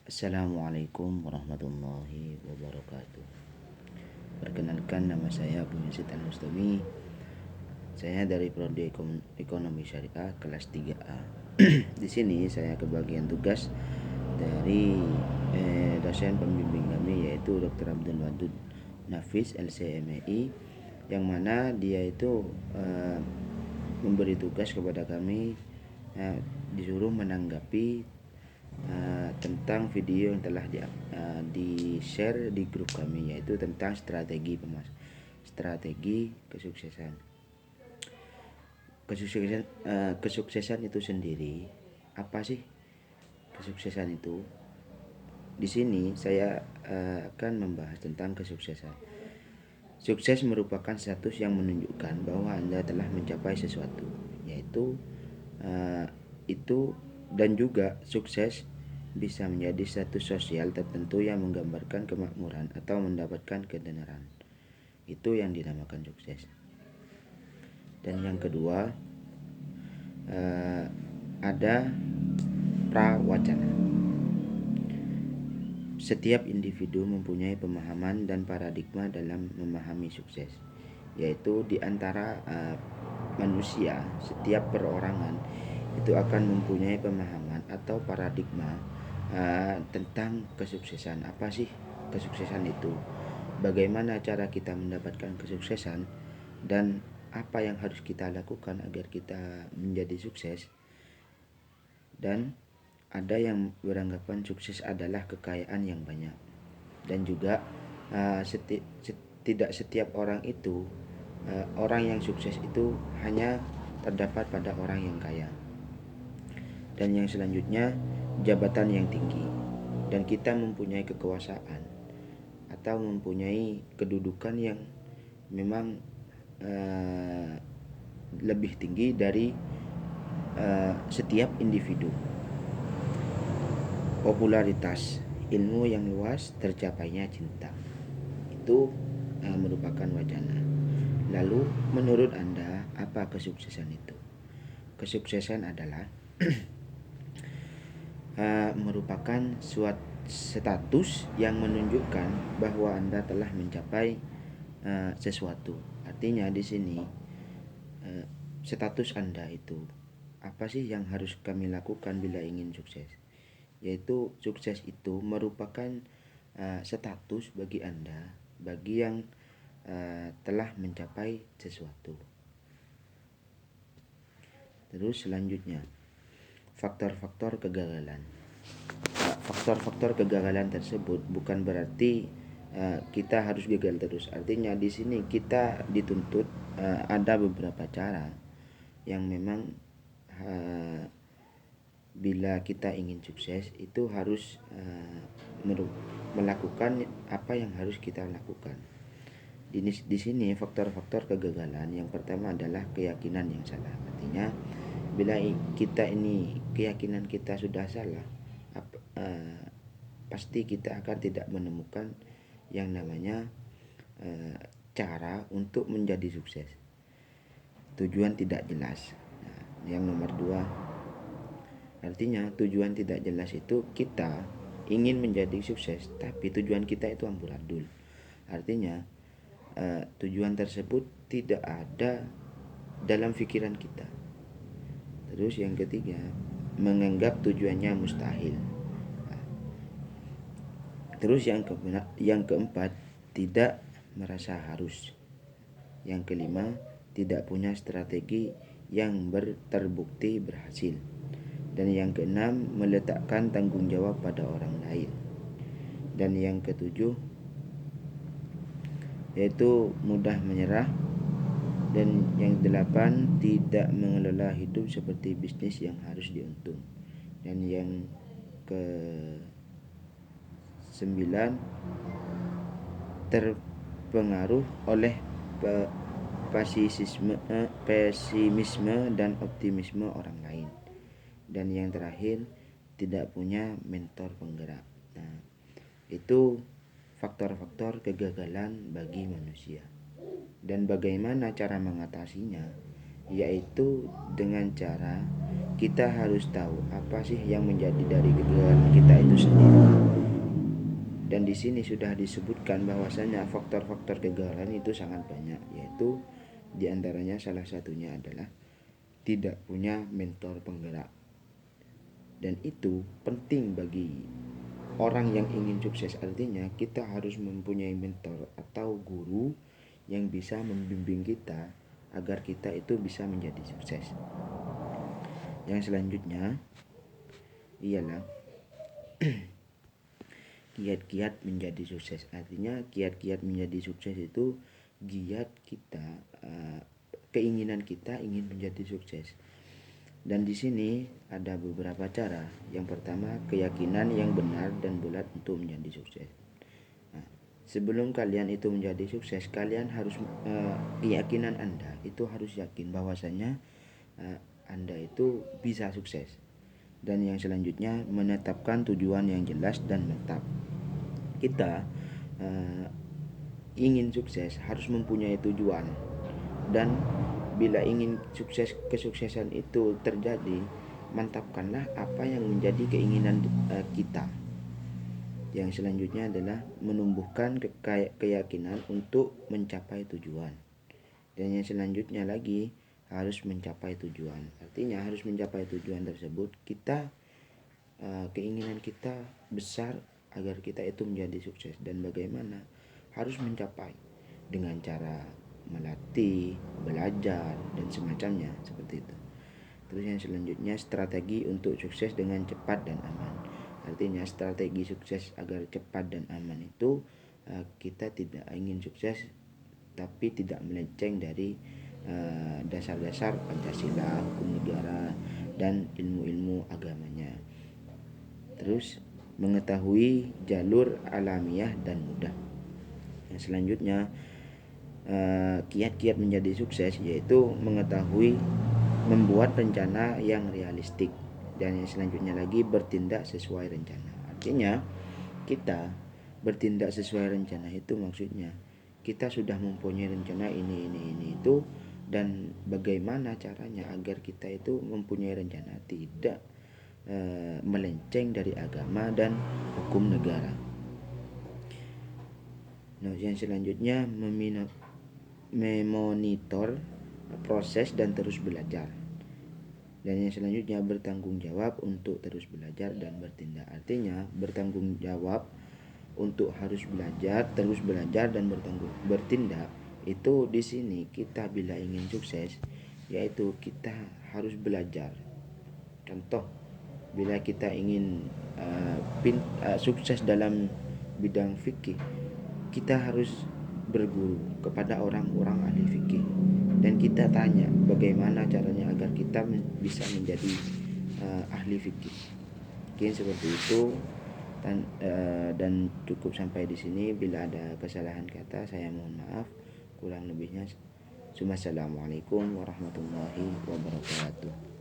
Assalamualaikum warahmatullahi wabarakatuh. Perkenalkan, nama saya Abu Yazid Al-Mustami. Saya dari Prodi Ekonomi Syariah kelas 3A. Di sini saya kebagian tugas dari dosen pembimbing kami, yaitu Dr. Abdul Wadud Nafis LCMEI, yang mana dia itu memberi tugas kepada kami, disuruh menanggapi tentang video yang telah di share di grup kami, yaitu tentang strategi kesuksesan. Kesuksesan itu sendiri apa sih? Kesuksesan itu, di sini saya akan membahas tentang kesuksesan. Sukses merupakan status yang menunjukkan bahwa Anda telah mencapai sesuatu, yaitu itu. Dan juga sukses bisa menjadi status sosial tertentu yang menggambarkan kemakmuran atau mendapatkan ketenaran. Itu yang dinamakan sukses. Dan yang kedua, ada prawacana. Setiap individu mempunyai pemahaman dan paradigma dalam memahami sukses, yaitu di antara manusia, setiap perorangan itu akan mempunyai pemahaman atau paradigma tentang kesuksesan. Apa sih kesuksesan itu? Bagaimana cara kita mendapatkan kesuksesan, dan apa yang harus kita lakukan agar kita menjadi sukses? Dan ada yang beranggapan sukses adalah kekayaan yang banyak, dan juga tidak setiap orang itu, orang yang sukses itu hanya terdapat pada orang yang kaya. Dan yang selanjutnya, jabatan yang tinggi, dan kita mempunyai kekuasaan atau mempunyai kedudukan yang memang lebih tinggi dari setiap individu. Popularitas, ilmu yang luas, tercapainya cinta, itu merupakan wacana. Lalu menurut Anda, apa kesuksesan itu? Kesuksesan adalah merupakan suatu status yang menunjukkan bahwa Anda telah mencapai sesuatu. Artinya di sini status Anda itu apa sih yang harus kami lakukan bila ingin sukses? Yaitu sukses itu merupakan status bagi Anda, bagi yang telah mencapai sesuatu. Terus selanjutnya, faktor-faktor kegagalan. Faktor-faktor kegagalan tersebut bukan berarti kita harus gagal terus. Artinya di sini kita dituntut ada beberapa cara yang memang bila kita ingin sukses itu harus melakukan apa yang harus kita lakukan. Di sini faktor-faktor kegagalan yang pertama adalah keyakinan yang salah. Artinya bila keyakinan kita sudah salah, pasti kita akan tidak menemukan yang namanya cara untuk menjadi sukses. Tujuan tidak jelas. Nah, yang nomor 2, artinya tujuan tidak jelas itu kita ingin menjadi sukses, tapi tujuan kita itu amburadul. Artinya tujuan tersebut tidak ada dalam pikiran kita. Terus yang ketiga, menganggap tujuannya mustahil. Terus yang keempat, tidak merasa harus. Yang kelima, tidak punya strategi yang terbukti berhasil. Dan yang keenam, meletakkan tanggung jawab pada orang lain. Dan yang ketujuh, yaitu mudah menyerah. Dan yang 8, tidak mengelola hidup seperti bisnis yang harus diuntung. Dan yang ke-9, terpengaruh oleh pesimisme dan optimisme orang lain. Dan yang terakhir, tidak punya mentor penggerak. Nah, itu faktor-faktor kegagalan bagi manusia. Dan bagaimana cara mengatasinya? Yaitu dengan cara kita harus tahu apa sih yang menjadi dari kegagalan kita itu sendiri. Dan di sini sudah disebutkan bahwasanya faktor-faktor kegagalan itu sangat banyak, yaitu diantaranya salah satunya adalah tidak punya mentor penggerak. Dan itu penting bagi orang yang ingin sukses, artinya kita harus mempunyai mentor atau guru yang bisa membimbing kita agar kita itu bisa menjadi sukses. Yang selanjutnya ialah kiat-kiat menjadi sukses. Artinya kiat-kiat menjadi sukses itu giat kita, keinginan kita ingin menjadi sukses. Dan di sini ada beberapa cara. Yang pertama, keyakinan yang benar dan bulat untuk menjadi sukses. Nah, sebelum kalian itu menjadi sukses, kalian harus keyakinan Anda itu harus yakin bahwasanya Anda itu bisa sukses. Dan yang selanjutnya, menetapkan tujuan yang jelas dan menetap. Kita ingin sukses harus mempunyai tujuan, dan bila ingin sukses, kesuksesan itu terjadi, mantapkanlah apa yang menjadi keinginan kita. Yang selanjutnya adalah menumbuhkan keyakinan untuk mencapai tujuan. Dan yang selanjutnya lagi harus mencapai tujuan. Artinya harus mencapai tujuan tersebut, kita keinginan kita besar agar kita itu menjadi sukses. Dan bagaimana harus mencapai dengan cara melatih, belajar, dan semacamnya seperti itu. Terus yang selanjutnya, strategi untuk sukses dengan cepat dan aman. Artinya strategi sukses agar cepat dan aman itu kita tidak ingin sukses tapi tidak melenceng dari dasar-dasar Pancasila, hukum negara, dan ilmu-ilmu agamanya. Terus mengetahui jalur alamiah dan mudah. Yang selanjutnya, kiat-kiat menjadi sukses yaitu mengetahui membuat rencana yang realistik. Dan yang selanjutnya lagi, bertindak sesuai rencana. Artinya kita bertindak sesuai rencana itu maksudnya kita sudah mempunyai rencana ini itu, dan bagaimana caranya agar kita itu mempunyai rencana tidak melenceng dari agama dan hukum negara. Nah, yang selanjutnya, memonitor proses dan terus belajar. Dan yang selanjutnya, bertanggung jawab untuk terus belajar dan bertindak. Artinya bertanggung jawab untuk harus belajar, terus belajar, dan bertindak. Itu di sini kita bila ingin sukses, yaitu kita harus belajar. Contoh, bila kita ingin sukses dalam bidang fikih, kita harus berguru kepada orang-orang ahli fikih, dan kita tanya bagaimana caranya agar kita bisa menjadi ahli fikih. Mungkin seperti itu. Dan cukup sampai di sini. Bila ada kesalahan kata, saya mohon maaf. Kurang lebihnya, assalamualaikum warahmatullahi wabarakatuh.